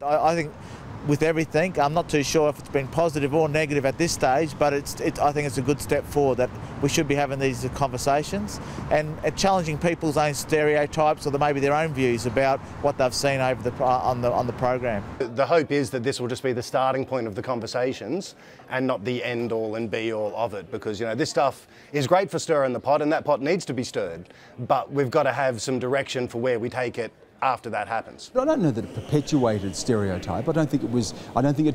I think with everything, I'm not too sure if it's been positive or negative at this stage, but I think it's a good step forward that we should be having these conversations and challenging people's own stereotypes or maybe their own views about what they've seen over on the program. The hope is that this will just be the starting point of the conversations and not the end all and be all of it, because this stuff is great for stirring the pot, and that pot needs to be stirred, but we've got to have some direction for where we take it after that happens. I don't know that it perpetuated stereotype. I don't think it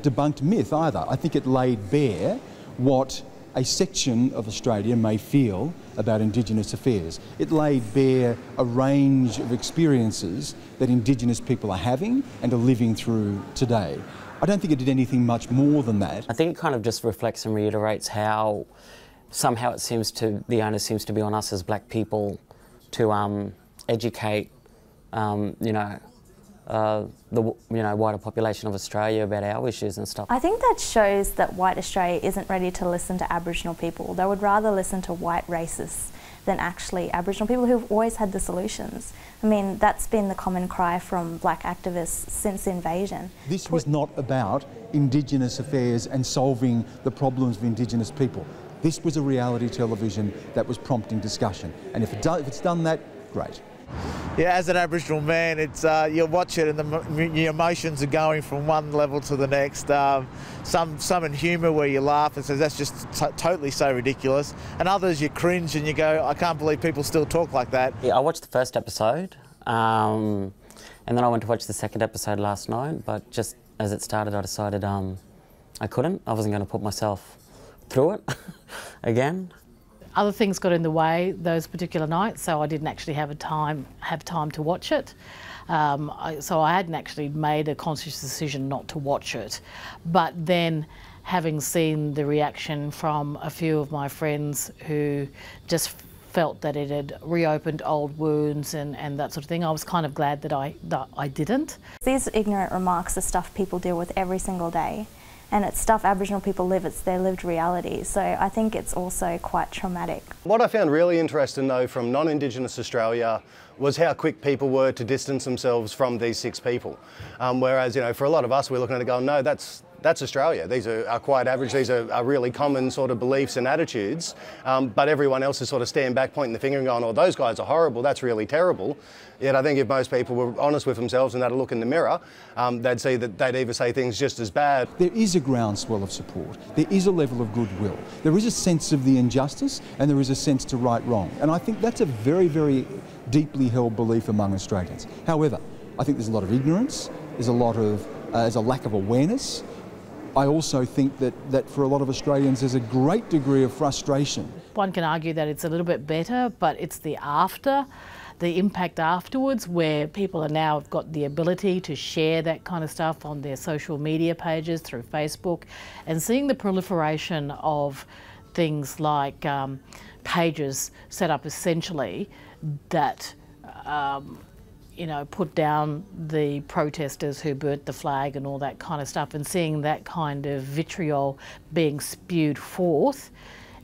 debunked myth either. I think it laid bare what a section of Australia may feel about Indigenous affairs. It laid bare a range of experiences that Indigenous people are having and are living through today. I don't think it did anything much more than that. I think it kind of just reflects and reiterates how somehow the onus seems to be on us as black people to educate the wider population of Australia about our issues and stuff. I think that shows that white Australia isn't ready to listen to Aboriginal people. They would rather listen to white racists than actually Aboriginal people who've always had the solutions. I mean, that's been the common cry from black activists since the invasion. This was not about Indigenous affairs and solving the problems of Indigenous people. This was a reality television that was prompting discussion. And if it's done that, great. Yeah, as an Aboriginal man, it's you'll watch it and your emotions are going from one level to the next. Some in humour where you laugh and says that's just totally so ridiculous, and others you cringe and you go, I can't believe people still talk like that. Yeah, I watched the first episode, and then I went to watch the second episode last night. But just as it started, I decided I couldn't. I wasn't going to put myself through it again. Other things got in the way those particular nights, so I didn't actually have time to watch it. So I hadn't actually made a conscious decision not to watch it. But then, having seen the reaction from a few of my friends who just felt that it had reopened old wounds and that sort of thing, I was kind of glad that I didn't. These ignorant remarks are stuff people deal with every single day. And it's stuff Aboriginal people live, it's their lived reality. So I think it's also quite traumatic. What I found really interesting though from non-Indigenous Australia was how quick people were to distance themselves from these six people. Whereas, for a lot of us, we're looking at it going, no, that's Australia. These are quite average. These are really common sort of beliefs and attitudes. But everyone else is sort of standing back, pointing the finger and going, oh, those guys are horrible. That's really terrible. Yet I think if most people were honest with themselves and had a look in the mirror, they'd see that they'd either say things just as bad. There is a groundswell of support. There is a level of goodwill. There is a sense of the injustice and there is a sense to right wrong. And I think that's a very, very deeply held belief among Australians. However, I think there's a lot of ignorance. There's a lack of awareness. I also think that for a lot of Australians there's a great degree of frustration. One can argue that it's a little bit better, but it's the impact afterwards, where people are now have got the ability to share that kind of stuff on their social media pages through Facebook, and seeing the proliferation of things like pages set up essentially that put down the protesters who burnt the flag and all that kind of stuff, and seeing that kind of vitriol being spewed forth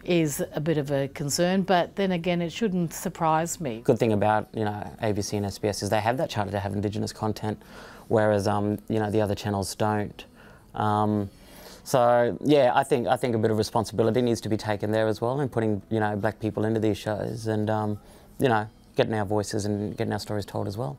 is a bit of a concern. But then again, it shouldn't surprise me. Good thing about ABC and SBS is they have that charter to have Indigenous content, whereas the other channels don't. So yeah, I think a bit of responsibility needs to be taken there as well, in putting black people into these shows and getting our voices and getting our stories told as well.